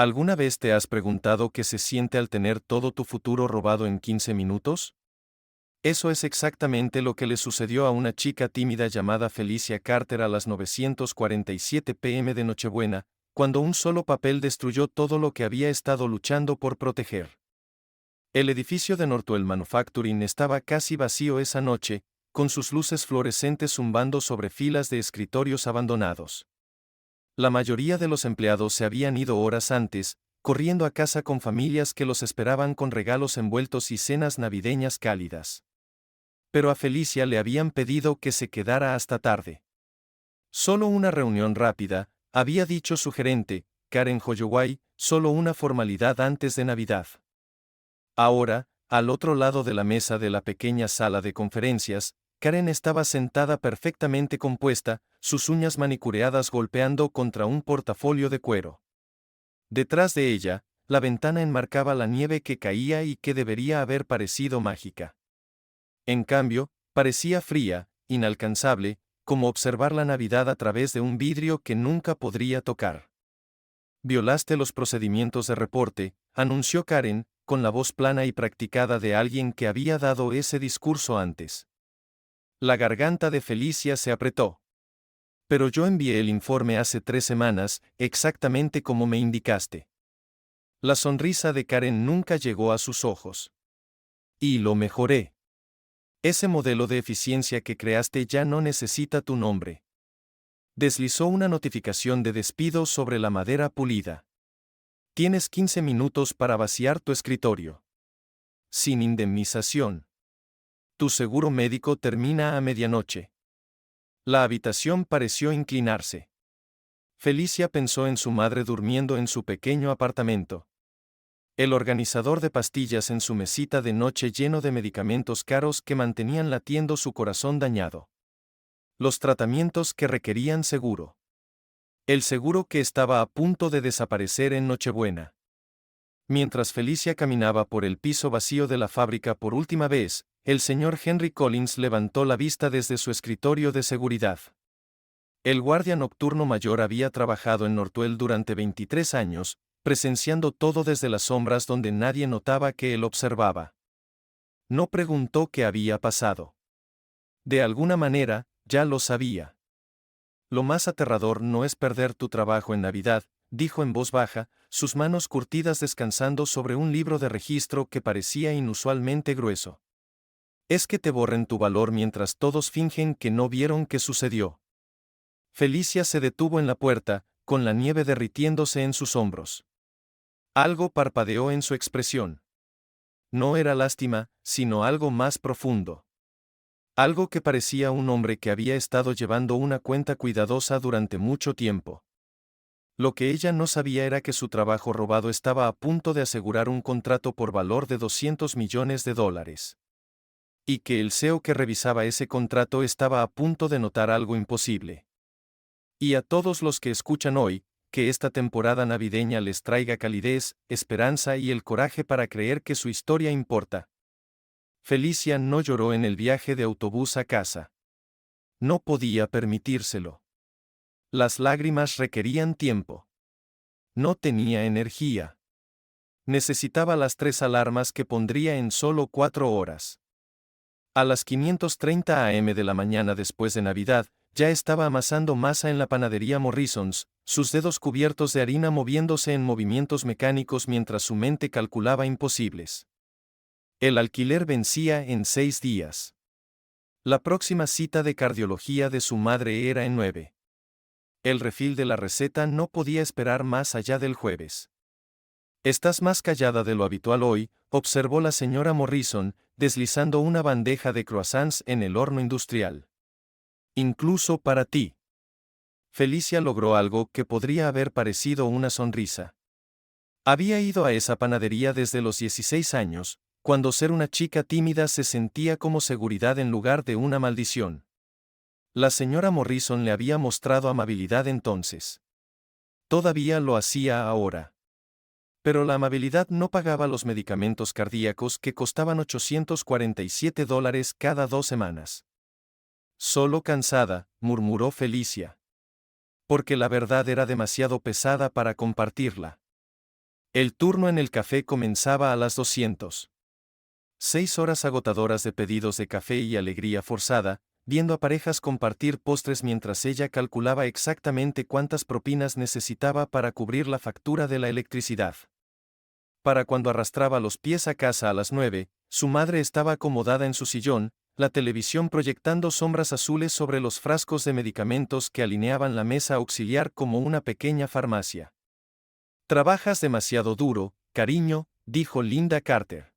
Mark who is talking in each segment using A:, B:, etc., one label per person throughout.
A: ¿Alguna vez te has preguntado qué se siente al tener todo tu futuro robado en 15 minutos? Eso es exactamente lo que le sucedió a una chica tímida llamada Felicia Carter a las 9:47 p.m. de Nochebuena, cuando un solo papel destruyó todo lo que había estado luchando por proteger. El edificio de Northwell Manufacturing estaba casi vacío esa noche, con sus luces fluorescentes zumbando sobre filas de escritorios abandonados. La mayoría de los empleados se habían ido horas antes, corriendo a casa con familias que los esperaban con regalos envueltos y cenas navideñas cálidas. Pero a Felicia le habían pedido que se quedara hasta tarde. Solo una reunión rápida, había dicho su gerente, Karen Holloway, solo una formalidad antes de Navidad. Ahora, al otro lado de la mesa de la pequeña sala de conferencias, Karen estaba sentada perfectamente compuesta, sus uñas manicureadas golpeando contra un portafolio de cuero. Detrás de ella, la ventana enmarcaba la nieve que caía y que debería haber parecido mágica. En cambio, parecía fría, inalcanzable, como observar la Navidad a través de un vidrio que nunca podría tocar. Violaste los procedimientos de reporte, anunció Karen, con la voz plana y practicada de alguien que había dado ese discurso antes. La garganta de Felicia se apretó. Pero yo envié el informe hace 3 semanas, exactamente como me indicaste. La sonrisa de Karen nunca llegó a sus ojos. Y lo mejoré. Ese modelo de eficiencia que creaste ya no necesita tu nombre. Deslizó una notificación de despido sobre la madera pulida. Tienes 15 minutos para vaciar tu escritorio. Sin indemnización. Tu seguro médico termina a medianoche. La habitación pareció inclinarse. Felicia pensó en su madre durmiendo en su pequeño apartamento. El organizador de pastillas en su mesita de noche lleno de medicamentos caros que mantenían latiendo su corazón dañado. Los tratamientos que requerían seguro. El seguro que estaba a punto de desaparecer en Nochebuena. Mientras Felicia caminaba por el piso vacío de la fábrica por última vez, el señor Henry Collins levantó la vista desde su escritorio de seguridad. El guardia nocturno mayor había trabajado en Northwell durante 23 años, presenciando todo desde las sombras donde nadie notaba que él observaba. No preguntó qué había pasado. De alguna manera, ya lo sabía. Lo más aterrador no es perder tu trabajo en Navidad, dijo en voz baja, sus manos curtidas descansando sobre un libro de registro que parecía inusualmente grueso. Es que te borren tu valor mientras todos fingen que no vieron qué sucedió. Felicia se detuvo en la puerta, con la nieve derritiéndose en sus hombros. Algo parpadeó en su expresión. No era lástima, sino algo más profundo. Algo que parecía un hombre que había estado llevando una cuenta cuidadosa durante mucho tiempo. Lo que ella no sabía era que su trabajo robado estaba a punto de asegurar un contrato por valor de $200 millones. Y que el CEO que revisaba ese contrato estaba a punto de notar algo imposible. Y a todos los que escuchan hoy, que esta temporada navideña les traiga calidez, esperanza y el coraje para creer que su historia importa. Felicia no lloró en el viaje de autobús a casa. No podía permitírselo. Las lágrimas requerían tiempo. No tenía energía. Necesitaba las 3 alarmas que pondría en solo 4 horas. A las 5:30 a.m. de la mañana después de Navidad, ya estaba amasando masa en la panadería Morrisons, sus dedos cubiertos de harina moviéndose en movimientos mecánicos mientras su mente calculaba imposibles. El alquiler vencía en 6 días. La próxima cita de cardiología de su madre era en 9. El refil de la receta no podía esperar más allá del jueves. Estás más callada de lo habitual hoy, observó la señora Morrison, deslizando una bandeja de croissants en el horno industrial. Incluso para ti. Felicia logró algo que podría haber parecido una sonrisa. Había ido a esa panadería desde los 16 años, cuando ser una chica tímida se sentía como seguridad en lugar de una maldición. La señora Morrison le había mostrado amabilidad entonces. Todavía lo hacía ahora. Pero la amabilidad no pagaba los medicamentos cardíacos que costaban $847 cada 2 semanas. Solo cansada, murmuró Felicia. Porque la verdad era demasiado pesada para compartirla. El turno en el café comenzaba a las 200. 6 horas agotadoras de pedidos de café y alegría forzada, viendo a parejas compartir postres mientras ella calculaba exactamente cuántas propinas necesitaba para cubrir la factura de la electricidad. Para cuando arrastraba los pies a casa a las 9, su madre estaba acomodada en su sillón, la televisión proyectando sombras azules sobre los frascos de medicamentos que alineaban la mesa auxiliar como una pequeña farmacia. «Trabajas demasiado duro, cariño», dijo Linda Carter.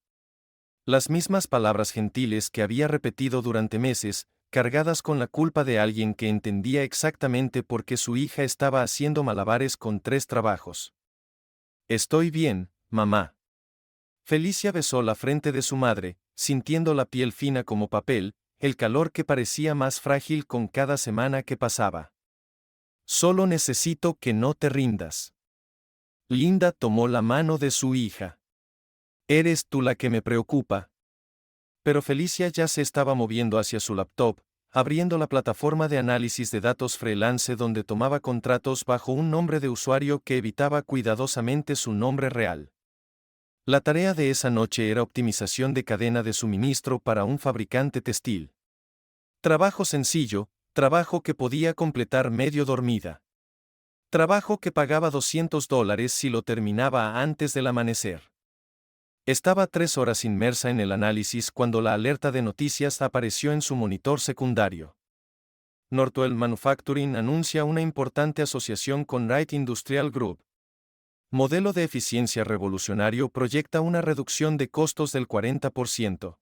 A: Las mismas palabras gentiles que había repetido durante meses, cargadas con la culpa de alguien que entendía exactamente por qué su hija estaba haciendo malabares con 3 trabajos. «Estoy bien, mamá». Felicia besó la frente de su madre, sintiendo la piel fina como papel, el calor que parecía más frágil con cada semana que pasaba. «Solo necesito que no te rindas». Linda tomó la mano de su hija. «Eres tú la que me preocupa». Pero Felicia ya se estaba moviendo hacia su laptop, abriendo la plataforma de análisis de datos freelance donde tomaba contratos bajo un nombre de usuario que evitaba cuidadosamente su nombre real. La tarea de esa noche era optimización de cadena de suministro para un fabricante textil. Trabajo sencillo, trabajo que podía completar medio dormida. Trabajo que pagaba $200 si lo terminaba antes del amanecer. Estaba 3 horas inmersa en el análisis cuando la alerta de noticias apareció en su monitor secundario. Northwell Manufacturing anuncia una importante asociación con Wright Industrial Group. Modelo de eficiencia revolucionario proyecta una reducción de costos del 40%.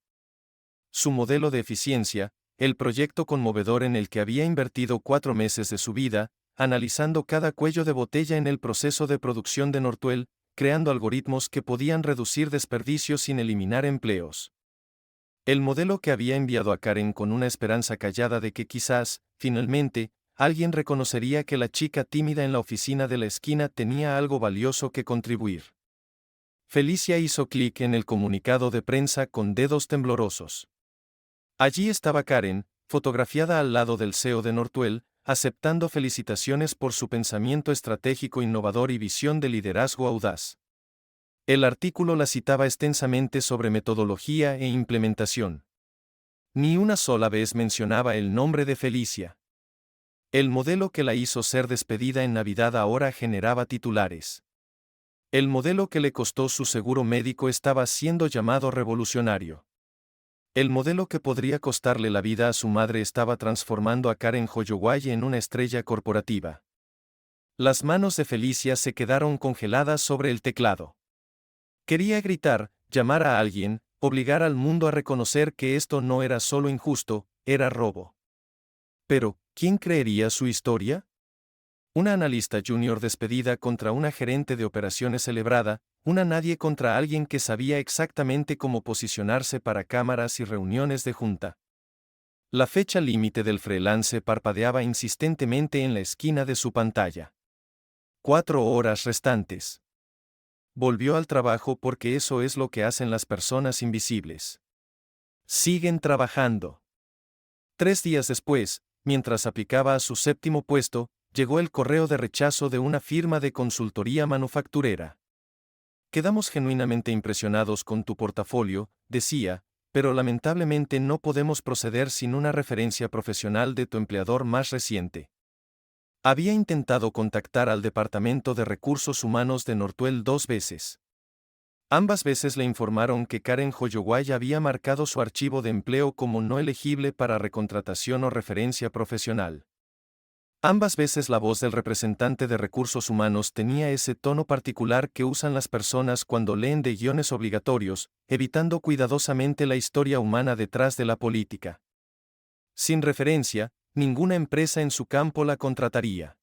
A: Su modelo de eficiencia, el proyecto conmovedor en el que había invertido 4 meses de su vida, analizando cada cuello de botella en el proceso de producción de Northwell, creando algoritmos que podían reducir desperdicios sin eliminar empleos. El modelo que había enviado a Karen con una esperanza callada de que quizás, finalmente, alguien reconocería que la chica tímida en la oficina de la esquina tenía algo valioso que contribuir. Felicia hizo clic en el comunicado de prensa con dedos temblorosos. Allí estaba Karen, fotografiada al lado del CEO de Northwell, aceptando felicitaciones por su pensamiento estratégico innovador y visión de liderazgo audaz. El artículo la citaba extensamente sobre metodología e implementación. Ni una sola vez mencionaba el nombre de Felicia. El modelo que la hizo ser despedida en Navidad ahora generaba titulares. El modelo que le costó su seguro médico estaba siendo llamado revolucionario. El modelo que podría costarle la vida a su madre estaba transformando a Karen Holloway en una estrella corporativa. Las manos de Felicia se quedaron congeladas sobre el teclado. Quería gritar, llamar a alguien, obligar al mundo a reconocer que esto no era solo injusto, era robo. Pero, ¿quién creería su historia? Una analista junior despedida contra una gerente de operaciones celebrada, una nadie contra alguien que sabía exactamente cómo posicionarse para cámaras y reuniones de junta. La fecha límite del freelance parpadeaba insistentemente en la esquina de su pantalla. 4 horas restantes. Volvió al trabajo porque eso es lo que hacen las personas invisibles. Siguen trabajando. 3 días después, mientras aplicaba a su 7º puesto, llegó el correo de rechazo de una firma de consultoría manufacturera. Quedamos genuinamente impresionados con tu portafolio, decía, pero lamentablemente no podemos proceder sin una referencia profesional de tu empleador más reciente. Había intentado contactar al Departamento de Recursos Humanos de Northwell 2 veces. Ambas veces le informaron que Karen Holloway había marcado su archivo de empleo como no elegible para recontratación o referencia profesional. Ambas veces la voz del representante de recursos humanos tenía ese tono particular que usan las personas cuando leen de guiones obligatorios, evitando cuidadosamente la historia humana detrás de la política. Sin referencia, ninguna empresa en su campo la contrataría.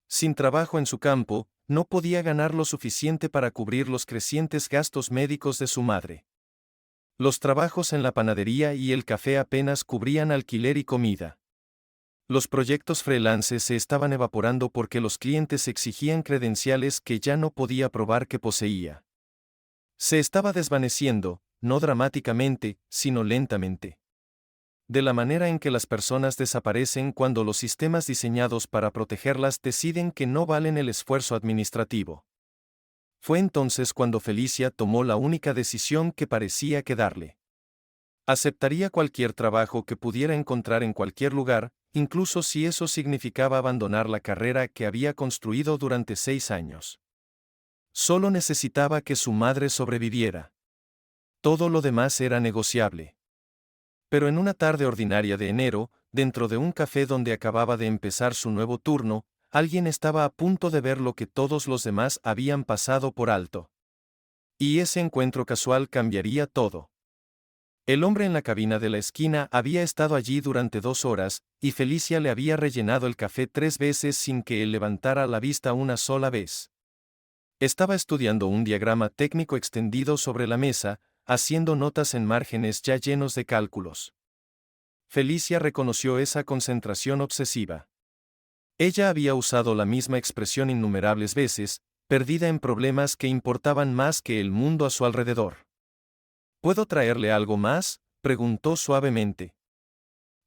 A: Sin trabajo en su campo, no podía ganar lo suficiente para cubrir los crecientes gastos médicos de su madre. Los trabajos en la panadería y el café apenas cubrían alquiler y comida. Los proyectos freelance se estaban evaporando porque los clientes exigían credenciales que ya no podía probar que poseía. Se estaba desvaneciendo, no dramáticamente, sino lentamente. De la manera en que las personas desaparecen cuando los sistemas diseñados para protegerlas deciden que no valen el esfuerzo administrativo. Fue entonces cuando Felicia tomó la única decisión que parecía quedarle. Aceptaría cualquier trabajo que pudiera encontrar en cualquier lugar, incluso si eso significaba abandonar la carrera que había construido durante 6 años. Solo necesitaba que su madre sobreviviera. Todo lo demás era negociable. Pero en una tarde ordinaria de enero, dentro de un café donde acababa de empezar su nuevo turno, alguien estaba a punto de ver lo que todos los demás habían pasado por alto. Y ese encuentro casual cambiaría todo. El hombre en la cabina de la esquina había estado allí durante 2 horas, y Felicia le había rellenado el café 3 veces sin que él levantara la vista una sola vez. Estaba estudiando un diagrama técnico extendido sobre la mesa, haciendo notas en márgenes ya llenos de cálculos. Felicia reconoció esa concentración obsesiva. Ella había usado la misma expresión innumerables veces, perdida en problemas que importaban más que el mundo a su alrededor. ¿Puedo traerle algo más?, preguntó suavemente.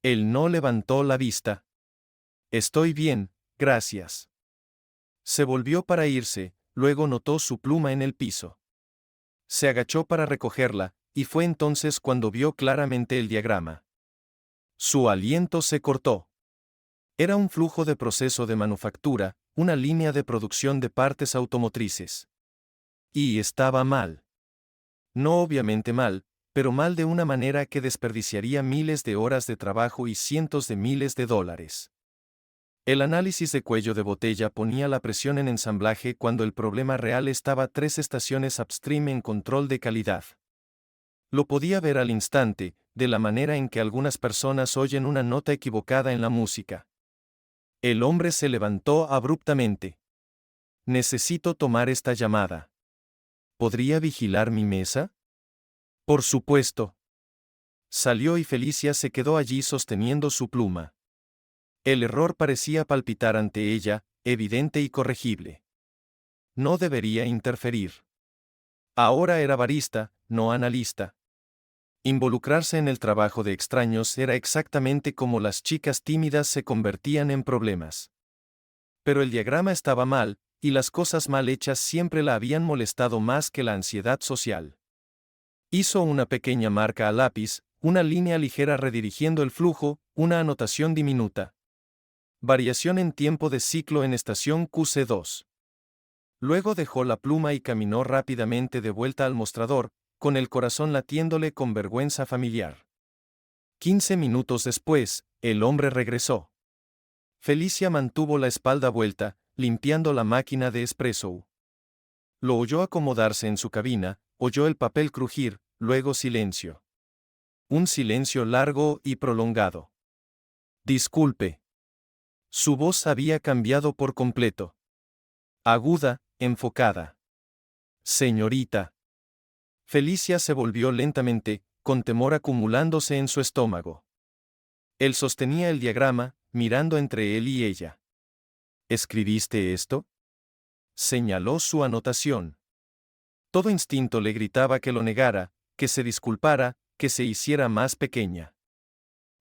A: Él no levantó la vista. Estoy bien, gracias. Se volvió para irse, luego notó su pluma en el piso. Se agachó para recogerla, y fue entonces cuando vio claramente el diagrama. Su aliento se cortó. Era un flujo de proceso de manufactura, una línea de producción de partes automotrices. Y estaba mal. No obviamente mal, pero mal de una manera que desperdiciaría miles de horas de trabajo y cientos de miles de dólares. El análisis de cuello de botella ponía la presión en ensamblaje cuando el problema real estaba 3 estaciones upstream en control de calidad. Lo podía ver al instante, de la manera en que algunas personas oyen una nota equivocada en la música. El hombre se levantó abruptamente. Necesito tomar esta llamada. ¿Podría vigilar mi mesa? Por supuesto. Salió y Felicia se quedó allí sosteniendo su pluma. El error parecía palpitar ante ella, evidente y corregible. No debería interferir. Ahora era barista, no analista. Involucrarse en el trabajo de extraños era exactamente como las chicas tímidas se convertían en problemas. Pero el diagrama estaba mal, y las cosas mal hechas siempre la habían molestado más que la ansiedad social. Hizo una pequeña marca a lápiz, una línea ligera redirigiendo el flujo, una anotación diminuta. Variación en tiempo de ciclo en estación QC2. Luego dejó la pluma y caminó rápidamente de vuelta al mostrador, con el corazón latiéndole con vergüenza familiar. 15 minutos después, el hombre regresó. Felicia mantuvo la espalda vuelta, limpiando la máquina de espresso. Lo oyó acomodarse en su cabina, oyó el papel crujir, luego silencio. Un silencio largo y prolongado. Disculpe. Su voz había cambiado por completo. Aguda, enfocada. Señorita. Felicia se volvió lentamente, con temor acumulándose en su estómago. Él sostenía el diagrama, mirando entre él y ella. ¿Escribiste esto? Señaló su anotación. Todo instinto le gritaba que lo negara, que se disculpara, que se hiciera más pequeña.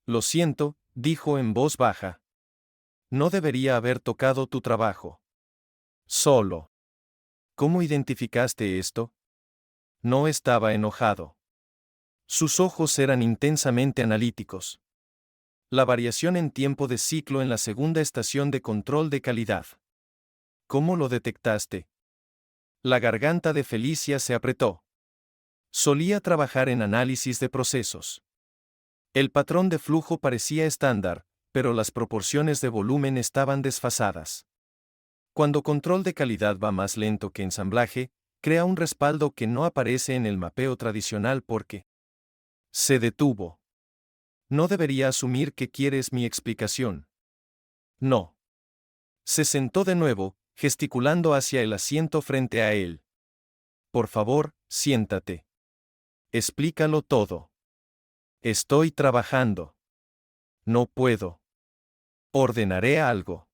A: Lo siento, dijo en voz baja. No debería haber tocado tu trabajo. Solo. ¿Cómo identificaste esto? No estaba enojado. Sus ojos eran intensamente analíticos. La variación en tiempo de ciclo en la segunda estación de control de calidad. ¿Cómo lo detectaste? La garganta de Felicia se apretó. Solía trabajar en análisis de procesos. El patrón de flujo parecía estándar, pero las proporciones de volumen estaban desfasadas. Cuando control de calidad va más lento que ensamblaje, crea un respaldo que no aparece en el mapeo tradicional porque se detuvo. No debería asumir que quieres mi explicación. No. Se sentó de nuevo, gesticulando hacia el asiento frente a él. Por favor, siéntate. Explícalo todo. Estoy trabajando. No puedo. Ordenaré algo.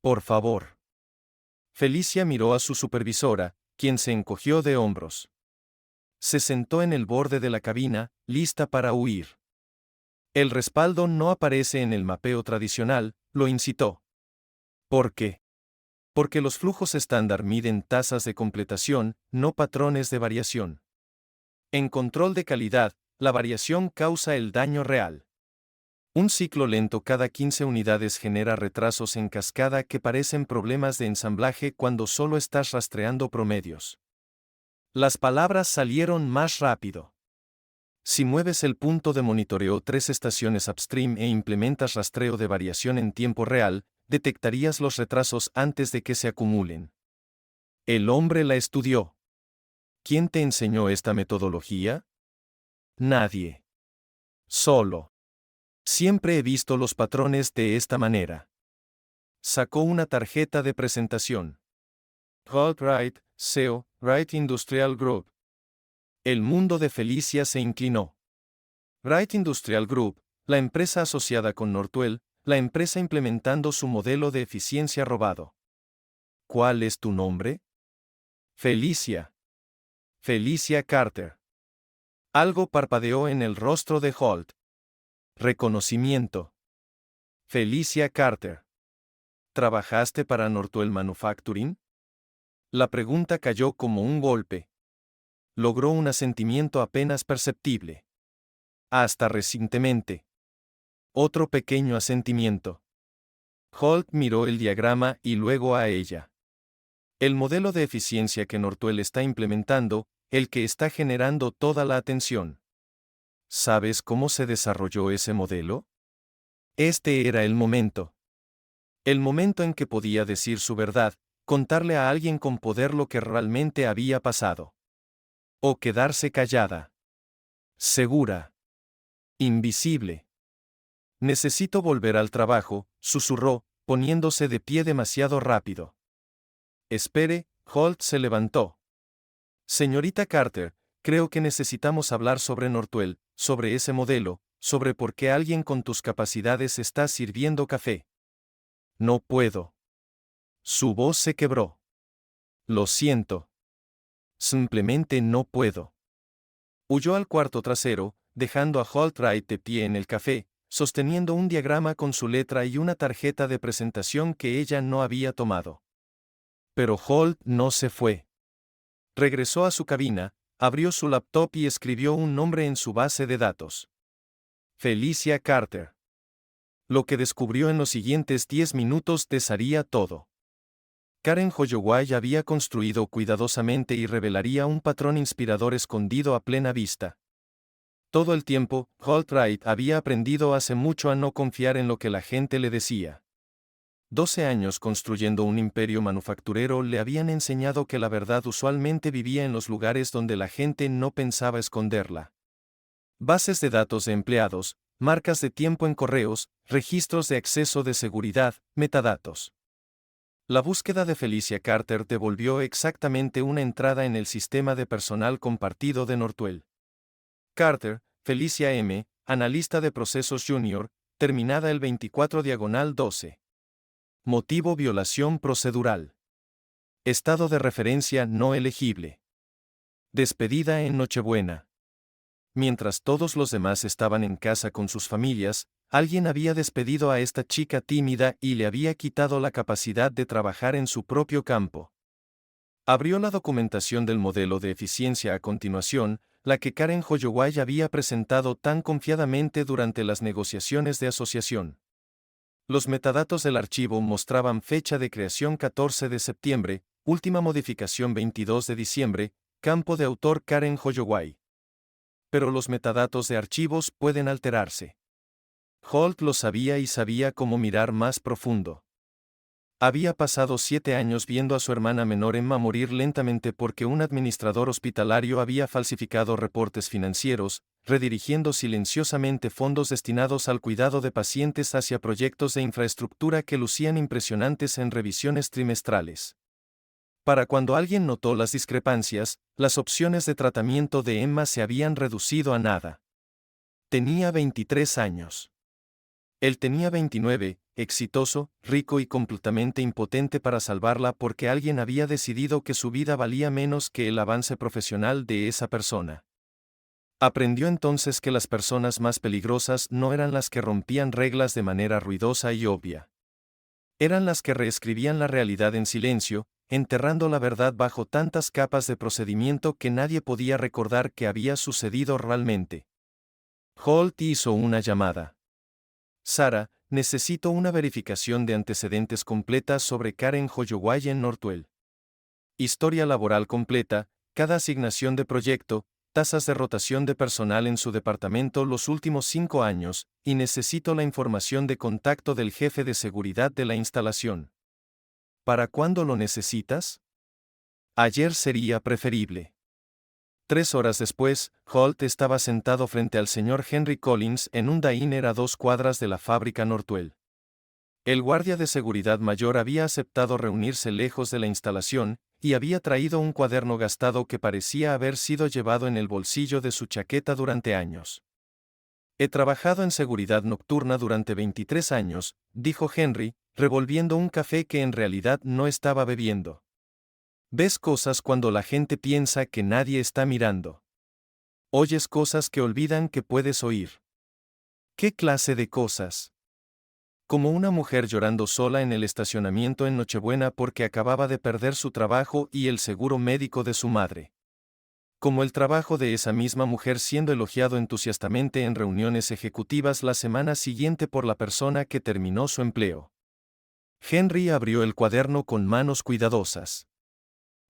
A: Por favor. Felicia miró a su supervisora, quien se encogió de hombros. Se sentó en el borde de la cabina, lista para huir. El respaldo no aparece en el mapeo tradicional, lo incitó. ¿Por qué? Porque los flujos estándar miden tasas de completación, no patrones de variación. En control de calidad, la variación causa el daño real. Un ciclo lento cada 15 unidades genera retrasos en cascada que parecen problemas de ensamblaje cuando solo estás rastreando promedios. Las palabras salieron más rápido. Si mueves el punto de monitoreo 3 estaciones upstream e implementas rastreo de variación en tiempo real, detectarías los retrasos antes de que se acumulen. El hombre la estudió. ¿Quién te enseñó esta metodología? Nadie. Solo. Siempre he visto los patrones de esta manera. Sacó una tarjeta de presentación. Holt Wright, CEO, Wright Industrial Group. El mundo de Felicia se inclinó. Wright Industrial Group, la empresa asociada con Northwell, la empresa implementando su modelo de eficiencia robado. ¿Cuál es tu nombre? Felicia. Felicia Carter. Algo parpadeó en el rostro de Holt. Reconocimiento. Felicia Carter. ¿Trabajaste para Northwell Manufacturing? La pregunta cayó como un golpe. Logró un asentimiento apenas perceptible. Hasta recientemente. Otro pequeño asentimiento. Holt miró el diagrama y luego a ella. El modelo de eficiencia que Northwell está implementando, el que está generando toda la atención. ¿Sabes cómo se desarrolló ese modelo? Este era el momento. El momento en que podía decir su verdad, contarle a alguien con poder lo que realmente había pasado. O quedarse callada. Segura. Invisible. Necesito volver al trabajo, susurró, poniéndose de pie demasiado rápido. Espere, Holt se levantó. Señorita Carter, creo que necesitamos hablar sobre Northwell, sobre ese modelo, sobre por qué alguien con tus capacidades está sirviendo café. No puedo. Su voz se quebró. Lo siento. Simplemente no puedo. Huyó al cuarto trasero, dejando a Holt Wright de pie en el café, sosteniendo un diagrama con su letra y una tarjeta de presentación que ella no había tomado. Pero Holt no se fue. Regresó a su cabina, abrió su laptop y escribió un nombre en su base de datos. Felicia Carter. Lo que descubrió en los siguientes 10 minutos desharía todo. Karen Holloway había construido cuidadosamente y revelaría un patrón inspirador escondido a plena vista. Todo el tiempo, Holt Wright había aprendido hace mucho a no confiar en lo que la gente le decía. 12 años construyendo un imperio manufacturero le habían enseñado que la verdad usualmente vivía en los lugares donde la gente no pensaba esconderla. Bases de datos de empleados, marcas de tiempo en correos, registros de acceso de seguridad, metadatos. La búsqueda de Felicia Carter devolvió exactamente una entrada en el sistema de personal compartido de Northwell. Carter, Felicia M., analista de procesos junior, terminada el 24/12. Motivo: violación procedural. Estado de referencia no elegible. Despedida en Nochebuena. Mientras todos los demás estaban en casa con sus familias, alguien había despedido a esta chica tímida y le había quitado la capacidad de trabajar en su propio campo. Abrió la documentación del modelo de eficiencia a continuación, la que Karen Holloway había presentado tan confiadamente durante las negociaciones de asociación. Los metadatos del archivo mostraban fecha de creación 14 de septiembre, última modificación 22 de diciembre, campo de autor Karen Holloway. Pero los metadatos de archivos pueden alterarse. Holt lo sabía y sabía cómo mirar más profundo. Había pasado 7 años viendo a su hermana menor Emma morir lentamente porque un administrador hospitalario había falsificado reportes financieros, redirigiendo silenciosamente fondos destinados al cuidado de pacientes hacia proyectos de infraestructura que lucían impresionantes en revisiones trimestrales. Para cuando alguien notó las discrepancias, las opciones de tratamiento de Emma se habían reducido a nada. Tenía 23 años. Él tenía 29, exitoso, rico y completamente impotente para salvarla porque alguien había decidido que su vida valía menos que el avance profesional de esa persona. Aprendió entonces que las personas más peligrosas no eran las que rompían reglas de manera ruidosa y obvia. Eran las que reescribían la realidad en silencio, enterrando la verdad bajo tantas capas de procedimiento que nadie podía recordar que había sucedido realmente. Holt hizo una llamada. Sara, necesito una verificación de antecedentes completa sobre Karen Holloway en Northwell. Historia laboral completa, cada asignación de proyecto, tasas de rotación de personal en su departamento los últimos 5 años, y necesito la información de contacto del jefe de seguridad de la instalación. ¿Para cuándo lo necesitas? Ayer sería preferible. 3 horas después, Holt estaba sentado frente al señor Henry Collins en un diner a 2 cuadras de la fábrica Northwell. El guardia de seguridad mayor había aceptado reunirse lejos de la instalación, y había traído un cuaderno gastado que parecía haber sido llevado en el bolsillo de su chaqueta durante años. He trabajado en seguridad nocturna durante 23 años, dijo Henry, revolviendo un café que en realidad no estaba bebiendo. Ves cosas cuando la gente piensa que nadie está mirando. Oyes cosas que olvidan que puedes oír. ¿Qué clase de cosas? Como una mujer llorando sola en el estacionamiento en Nochebuena porque acababa de perder su trabajo y el seguro médico de su madre. Como el trabajo de esa misma mujer siendo elogiado entusiastamente en reuniones ejecutivas la semana siguiente por la persona que terminó su empleo. Henry abrió el cuaderno con manos cuidadosas.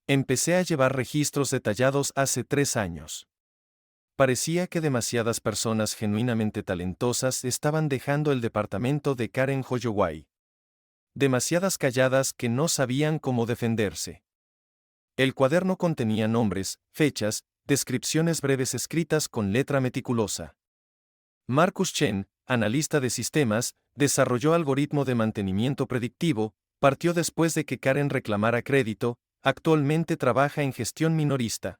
A: Empecé a llevar registros detallados hace 3 años. Parecía que demasiadas personas genuinamente talentosas estaban dejando el departamento de Karen Holloway. Demasiadas calladas que no sabían cómo defenderse. El cuaderno contenía nombres, fechas, descripciones breves escritas con letra meticulosa. Marcus Chen, analista de sistemas, desarrolló algoritmo de mantenimiento predictivo, partió después de que Karen reclamara crédito, actualmente trabaja en gestión minorista.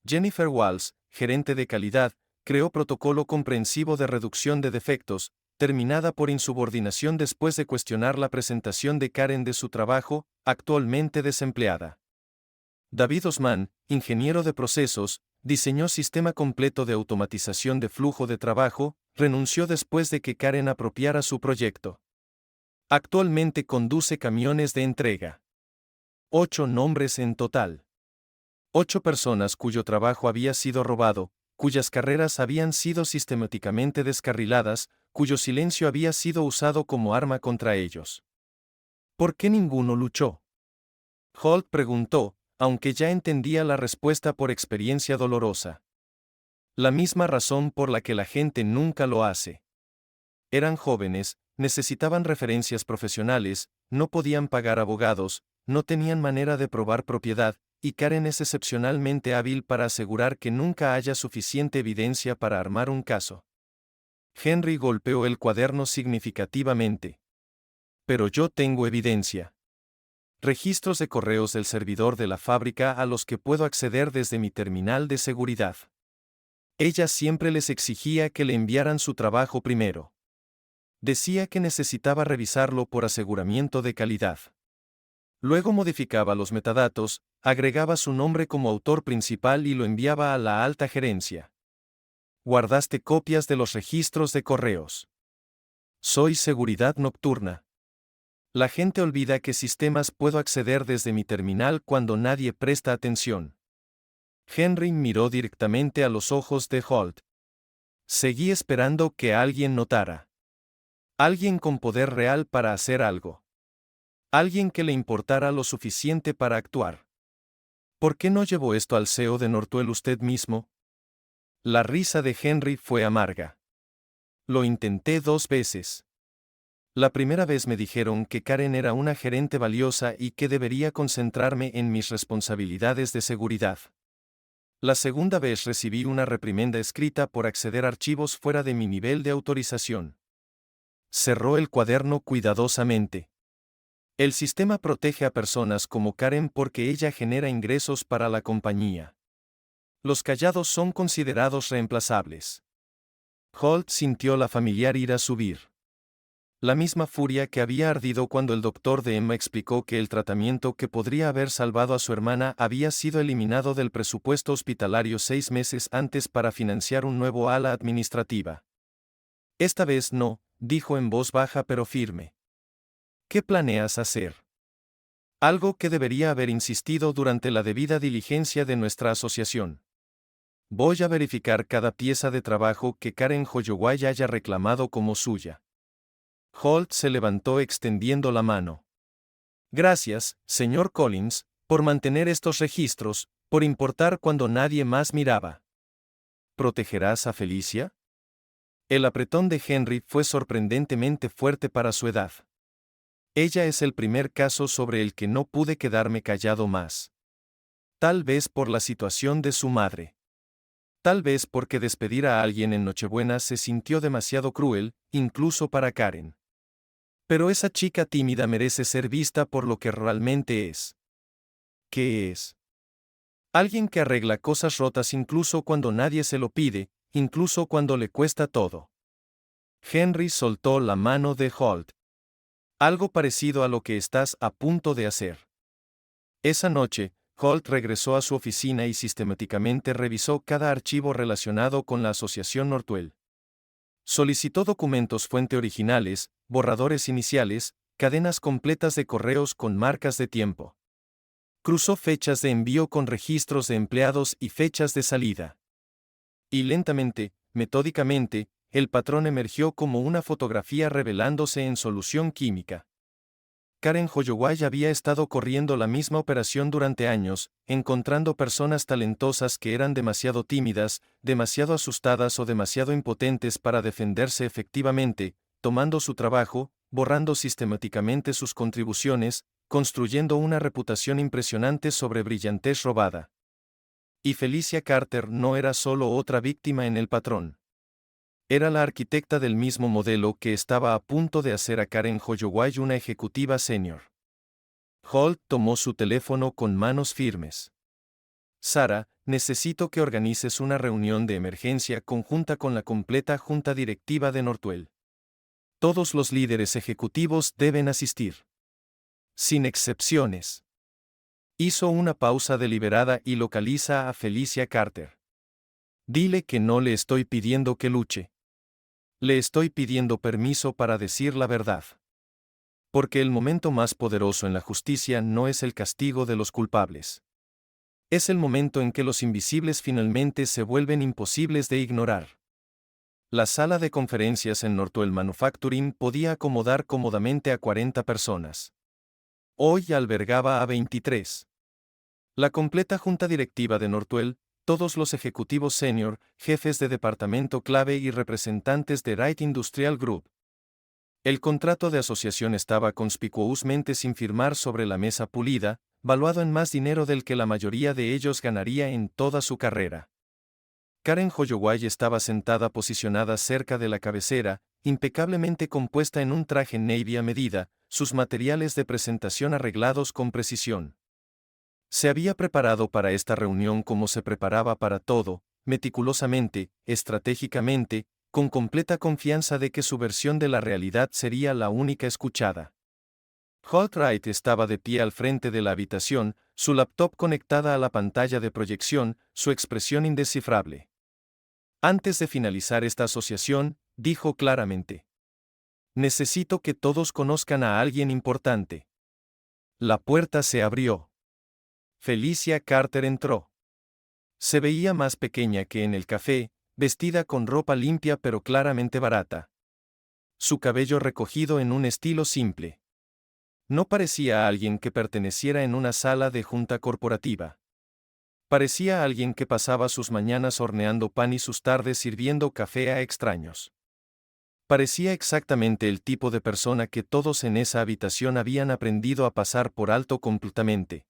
A: Jennifer Walls, gerente de calidad, creó protocolo comprensivo de reducción de defectos, terminada por insubordinación después de cuestionar la presentación de Karen de su trabajo, actualmente desempleada. David Osman, ingeniero de procesos, diseñó sistema completo de automatización de flujo de trabajo, renunció después de que Karen apropiara su proyecto. Actualmente conduce camiones de entrega. 8 nombres en total. 8 personas cuyo trabajo había sido robado, cuyas carreras habían sido sistemáticamente descarriladas, cuyo silencio había sido usado como arma contra ellos. ¿Por qué ninguno luchó? Holt preguntó, aunque ya entendía la respuesta por experiencia dolorosa. La misma razón por la que la gente nunca lo hace. Eran jóvenes, necesitaban referencias profesionales, no podían pagar abogados, no tenían manera de probar propiedad, y Karen es excepcionalmente hábil para asegurar que nunca haya suficiente evidencia para armar un caso. Henry golpeó el cuaderno significativamente. Pero yo tengo evidencia. Registros de correos del servidor de la fábrica a los que puedo acceder desde mi terminal de seguridad. Ella siempre les exigía que le enviaran su trabajo primero. Decía que necesitaba revisarlo por aseguramiento de calidad. Luego modificaba los metadatos, agregaba su nombre como autor principal y lo enviaba a la alta gerencia. Guardaste copias de los registros de correos. Soy seguridad nocturna. La gente olvida qué sistemas puedo acceder desde mi terminal cuando nadie presta atención. Henry miró directamente a los ojos de Holt. Seguí esperando que alguien notara. Alguien con poder real para hacer algo. Alguien que le importara lo suficiente para actuar. ¿Por qué no llevó esto al CEO de Northwell usted mismo? La risa de Henry fue amarga. Lo intenté 2 veces. La primera vez me dijeron que Karen era una gerente valiosa y que debería concentrarme en mis responsabilidades de seguridad. La segunda vez recibí una reprimenda escrita por acceder a archivos fuera de mi nivel de autorización. Cerró el cuaderno cuidadosamente. El sistema protege a personas como Karen porque ella genera ingresos para la compañía. Los callados son considerados reemplazables. Holt sintió la familiar ira subir. La misma furia que había ardido cuando el doctor de Emma explicó que el tratamiento que podría haber salvado a su hermana había sido eliminado del presupuesto hospitalario 6 meses antes para financiar un nuevo ala administrativa. Esta vez no, dijo en voz baja pero firme. ¿Qué planeas hacer? Algo que debería haber insistido durante la debida diligencia de nuestra asociación. Voy a verificar cada pieza de trabajo que Karen Holloway haya reclamado como suya. Holt se levantó extendiendo la mano. Gracias, señor Collins, por mantener estos registros, por importar cuando nadie más miraba. ¿Protegerás a Felicia? El apretón de Henry fue sorprendentemente fuerte para su edad. Ella es el primer caso sobre el que no pude quedarme callado más. Tal vez por la situación de su madre. Tal vez porque despedir a alguien en Nochebuena se sintió demasiado cruel, incluso para Karen. Pero esa chica tímida merece ser vista por lo que realmente es. ¿Qué es? Alguien que arregla cosas rotas incluso cuando nadie se lo pide, incluso cuando le cuesta todo. Henry soltó la mano de Holt. Algo parecido a lo que estás a punto de hacer. Esa noche, Holt regresó a su oficina y sistemáticamente revisó cada archivo relacionado con la Asociación Northwell. Solicitó documentos fuente originales, borradores iniciales, cadenas completas de correos con marcas de tiempo. Cruzó fechas de envío con registros de empleados y fechas de salida. Y lentamente, metódicamente, el patrón emergió como una fotografía revelándose en solución química. Karen Holloway había estado corriendo la misma operación durante años, encontrando personas talentosas que eran demasiado tímidas, demasiado asustadas o demasiado impotentes para defenderse efectivamente, tomando su trabajo, borrando sistemáticamente sus contribuciones, construyendo una reputación impresionante sobre brillantez robada. Y Felicia Carter no era solo otra víctima en el patrón. Era la arquitecta del mismo modelo que estaba a punto de hacer a Karen Holloway una ejecutiva senior. Holt tomó su teléfono con manos firmes. Sara, necesito que organices una reunión de emergencia conjunta con la completa junta directiva de Northwell. Todos los líderes ejecutivos deben asistir. Sin excepciones. Hizo una pausa deliberada y localiza a Felicia Carter. Dile que no le estoy pidiendo que luche. Le estoy pidiendo permiso para decir la verdad. Porque el momento más poderoso en la justicia no es el castigo de los culpables. Es el momento en que los invisibles finalmente se vuelven imposibles de ignorar. La sala de conferencias en Northwell Manufacturing podía acomodar cómodamente a 40 personas. Hoy albergaba a 23. La completa junta directiva de Northwell, todos los ejecutivos senior, jefes de departamento clave y representantes de Wright Industrial Group. El contrato de asociación estaba conspicuosamente sin firmar sobre la mesa pulida, valuado en más dinero del que la mayoría de ellos ganaría en toda su carrera. Karen Holloway estaba sentada posicionada cerca de la cabecera, impecablemente compuesta en un traje navy a medida, sus materiales de presentación arreglados con precisión. Se había preparado para esta reunión como se preparaba para todo, meticulosamente, estratégicamente, con completa confianza de que su versión de la realidad sería la única escuchada. Holt Wright estaba de pie al frente de la habitación, su laptop conectada a la pantalla de proyección, su expresión indescifrable. Antes de finalizar esta asociación, dijo claramente: necesito que todos conozcan a alguien importante. La puerta se abrió. Felicia Carter entró. Se veía más pequeña que en el café, vestida con ropa limpia pero claramente barata. Su cabello recogido en un estilo simple. No parecía a alguien que perteneciera en una sala de junta corporativa. Parecía a alguien que pasaba sus mañanas horneando pan y sus tardes sirviendo café a extraños. Parecía exactamente el tipo de persona que todos en esa habitación habían aprendido a pasar por alto completamente.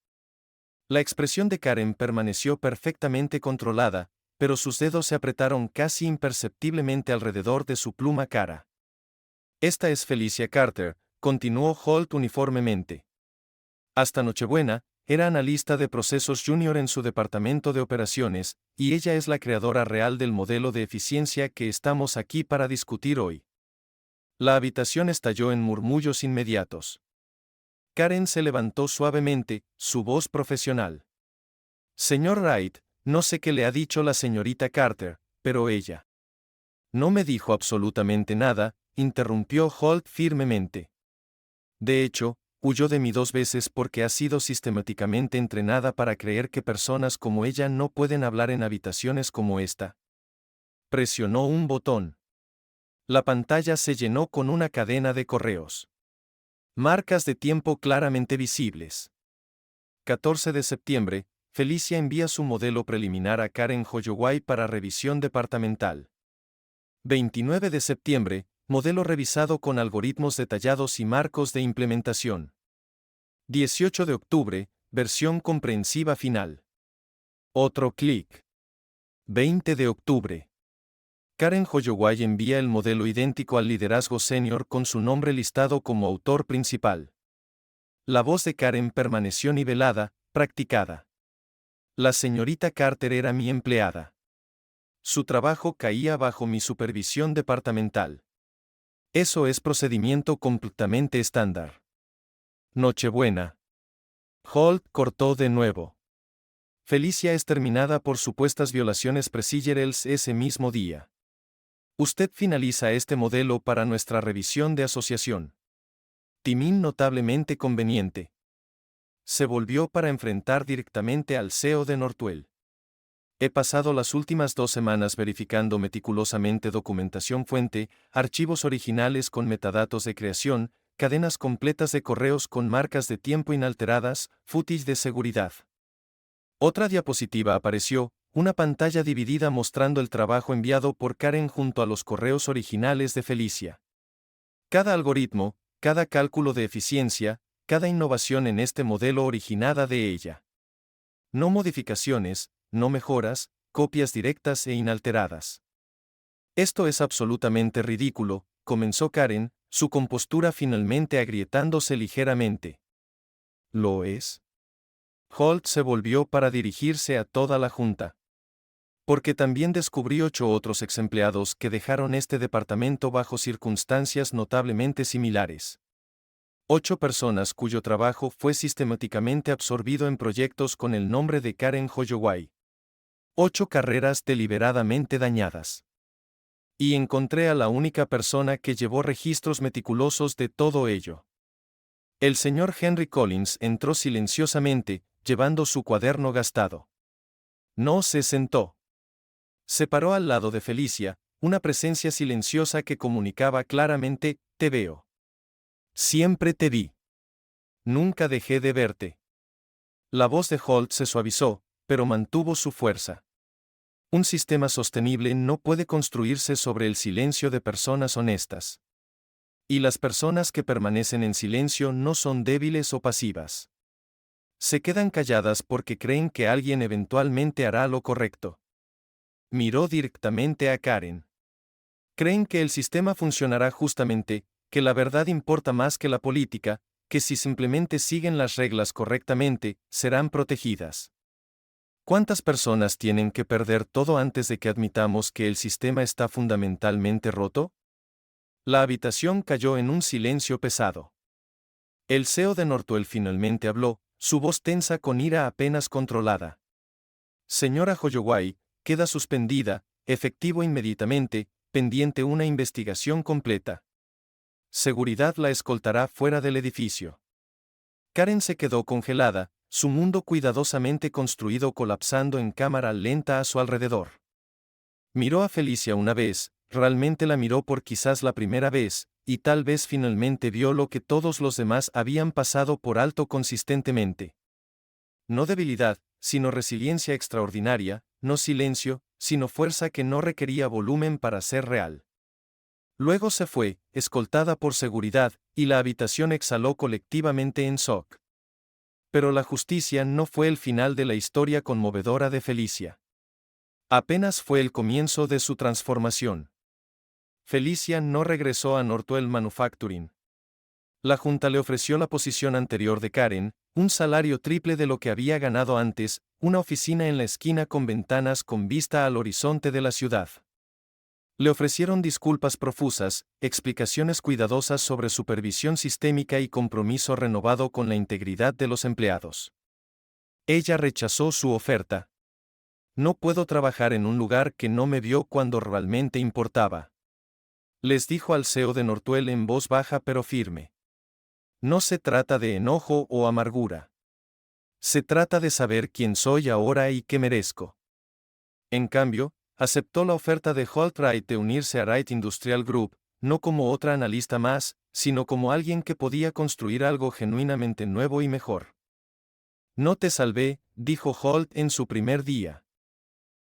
A: La expresión de Karen permaneció perfectamente controlada, pero sus dedos se apretaron casi imperceptiblemente alrededor de su pluma cara. Esta es Felicia Carter, continuó Holt uniformemente. Hasta Nochebuena, era analista de procesos junior en su departamento de operaciones, y ella es la creadora real del modelo de eficiencia que estamos aquí para discutir hoy. La habitación estalló en murmullos inmediatos. Karen se levantó suavemente, su voz profesional. Señor Wright, no sé qué le ha dicho la señorita Carter, pero ella no me dijo absolutamente nada, interrumpió Holt firmemente. De hecho, huyó de mí 2 veces porque ha sido sistemáticamente entrenada para creer que personas como ella no pueden hablar en habitaciones como esta. Presionó un botón. La pantalla se llenó con una cadena de correos. Marcas de tiempo claramente visibles. 14 de septiembre, Felicia envía su modelo preliminar a Karen Holloway para revisión departamental. 29 de septiembre, modelo revisado con algoritmos detallados y marcos de implementación. 18 de octubre, versión comprensiva final. Otro clic. 20 de octubre. Karen Holloway envía el modelo idéntico al liderazgo senior con su nombre listado como autor principal. La voz de Karen permaneció nivelada, practicada. La señorita Carter era mi empleada. Su trabajo caía bajo mi supervisión departamental. Eso es procedimiento completamente estándar. Nochebuena. Holt cortó de nuevo. Felicia es terminada por supuestas violaciones procedurales ese mismo día. Usted finaliza este modelo para nuestra revisión de asociación. Timín notablemente conveniente. Se volvió para enfrentar directamente al CEO de Northwell. He pasado las últimas 2 semanas verificando meticulosamente documentación fuente, archivos originales con metadatos de creación, cadenas completas de correos con marcas de tiempo inalteradas, footage de seguridad. Otra diapositiva apareció, una pantalla dividida mostrando el trabajo enviado por Karen junto a los correos originales de Felicia. Cada algoritmo, cada cálculo de eficiencia, cada innovación en este modelo originada de ella. No modificaciones, no mejoras, copias directas e inalteradas. Esto es absolutamente ridículo, comenzó Karen, su compostura finalmente agrietándose ligeramente. ¿Lo es? Holt se volvió para dirigirse a toda la junta. Porque también descubrí 8 otros exempleados que dejaron este departamento bajo circunstancias notablemente similares. 8 personas cuyo trabajo fue sistemáticamente absorbido en proyectos con el nombre de Karen Holloway. 8 carreras deliberadamente dañadas. Y encontré a la única persona que llevó registros meticulosos de todo ello. El señor Henry Collins entró silenciosamente, llevando su cuaderno gastado. No se sentó. Se paró al lado de Felicia, una presencia silenciosa que comunicaba claramente: te veo. Siempre te vi. Nunca dejé de verte. La voz de Holt se suavizó, pero mantuvo su fuerza. Un sistema sostenible no puede construirse sobre el silencio de personas honestas. Y las personas que permanecen en silencio no son débiles o pasivas. Se quedan calladas porque creen que alguien eventualmente hará lo correcto. Miró directamente a Karen. Creen que el sistema funcionará justamente, que la verdad importa más que la política, que si simplemente siguen las reglas correctamente, serán protegidas. ¿Cuántas personas tienen que perder todo antes de que admitamos que el sistema está fundamentalmente roto? La habitación cayó en un silencio pesado. El CEO de Northwell finalmente habló, su voz tensa con ira apenas controlada. Señora Holloway, queda suspendida, efectivo inmediatamente, pendiente una investigación completa. Seguridad la escoltará fuera del edificio. Karen se quedó congelada, su mundo cuidadosamente construido colapsando en cámara lenta a su alrededor. Miró a Felicia una vez, realmente la miró por quizás la primera vez, y tal vez finalmente vio lo que todos los demás habían pasado por alto consistentemente. No debilidad, sino resiliencia extraordinaria, no silencio, sino fuerza que no requería volumen para ser real. Luego se fue, escoltada por seguridad, y la habitación exhaló colectivamente en shock. Pero la justicia no fue el final de la historia conmovedora de Felicia. Apenas fue el comienzo de su transformación. Felicia no regresó a Northwell Manufacturing. La junta le ofreció la posición anterior de Karen, un salario triple de lo que había ganado antes, una oficina en la esquina con ventanas con vista al horizonte de la ciudad. Le ofrecieron disculpas profusas, explicaciones cuidadosas sobre supervisión sistémica y compromiso renovado con la integridad de los empleados. Ella rechazó su oferta. No puedo trabajar en un lugar que no me vio cuando realmente importaba. Les dijo al CEO de Northwell en voz baja pero firme. No se trata de enojo o amargura. Se trata de saber quién soy ahora y qué merezco. En cambio, aceptó la oferta de Holt Wright de unirse a Wright Industrial Group, no como otra analista más, sino como alguien que podía construir algo genuinamente nuevo y mejor. No te salvé, dijo Holt en su primer día.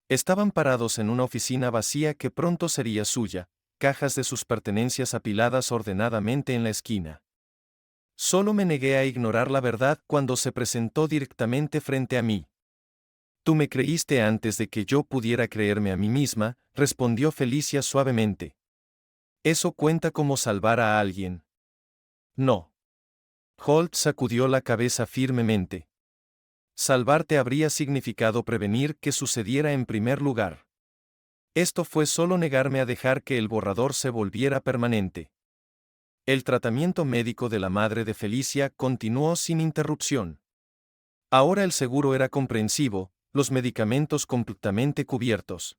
A: Estaban parados en una oficina vacía que pronto sería suya, cajas de sus pertenencias apiladas ordenadamente en la esquina. Solo me negué a ignorar la verdad cuando se presentó directamente frente a mí. Tú me creíste antes de que yo pudiera creerme a mí misma, respondió Felicia suavemente. ¿Eso cuenta como salvar a alguien? No. Holt sacudió la cabeza firmemente. Salvarte habría significado prevenir que sucediera en primer lugar. Esto fue solo negarme a dejar que el borrador se volviera permanente. El tratamiento médico de la madre de Felicia continuó sin interrupción. Ahora el seguro era comprensivo, los medicamentos completamente cubiertos.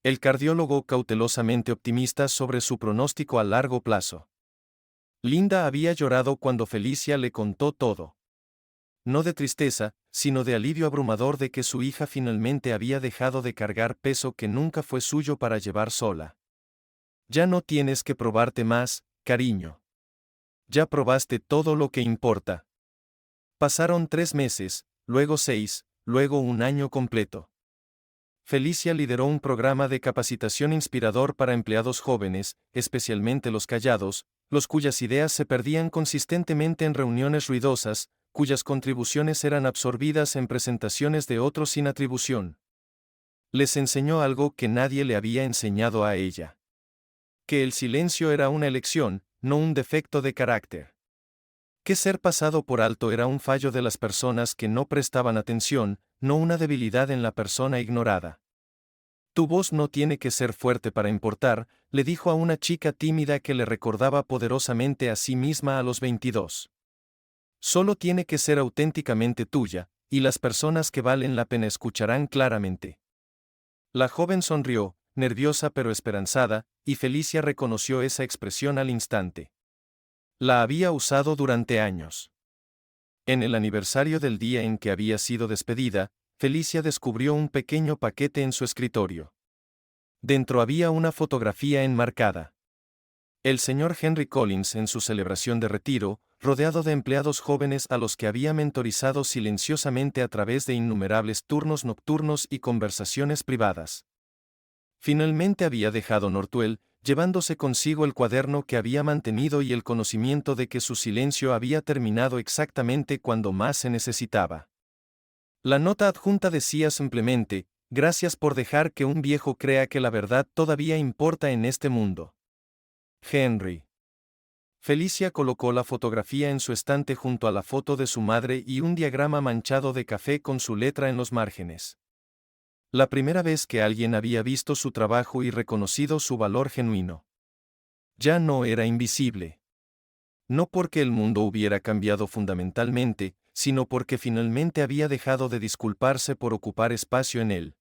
A: El cardiólogo cautelosamente optimista sobre su pronóstico a largo plazo. Linda había llorado cuando Felicia le contó todo. No de tristeza, sino de alivio abrumador de que su hija finalmente había dejado de cargar peso que nunca fue suyo para llevar sola. Ya no tienes que probarte más, cariño. Ya probaste todo lo que importa. Pasaron 3 meses, luego 6, luego un año completo. Felicia lideró un programa de capacitación inspirador para empleados jóvenes, especialmente los callados, los cuyas ideas se perdían consistentemente en reuniones ruidosas, cuyas contribuciones eran absorbidas en presentaciones de otros sin atribución. Les enseñó algo que nadie le había enseñado a ella. Que el silencio era una elección, no un defecto de carácter. Que ser pasado por alto era un fallo de las personas que no prestaban atención, no una debilidad en la persona ignorada. Tu voz no tiene que ser fuerte para importar, le dijo a una chica tímida que le recordaba poderosamente a sí misma a los 22. Solo tiene que ser auténticamente tuya, y las personas que valen la pena escucharán claramente. La joven sonrió, nerviosa pero esperanzada, y Felicia reconoció esa expresión al instante. La había usado durante años. En el aniversario del día en que había sido despedida, Felicia descubrió un pequeño paquete en su escritorio. Dentro había una fotografía enmarcada. El señor Henry Collins en su celebración de retiro, rodeado de empleados jóvenes a los que había mentorizado silenciosamente a través de innumerables turnos nocturnos y conversaciones privadas. Finalmente había dejado Northwell, llevándose consigo el cuaderno que había mantenido y el conocimiento de que su silencio había terminado exactamente cuando más se necesitaba. La nota adjunta decía simplemente: gracias por dejar que un viejo crea que la verdad todavía importa en este mundo. Henry. Felicia colocó la fotografía en su estante junto a la foto de su madre y un diagrama manchado de café con su letra en los márgenes. La primera vez que alguien había visto su trabajo y reconocido su valor genuino. Ya no era invisible. No porque el mundo hubiera cambiado fundamentalmente, sino porque finalmente había dejado de disculparse por ocupar espacio en él.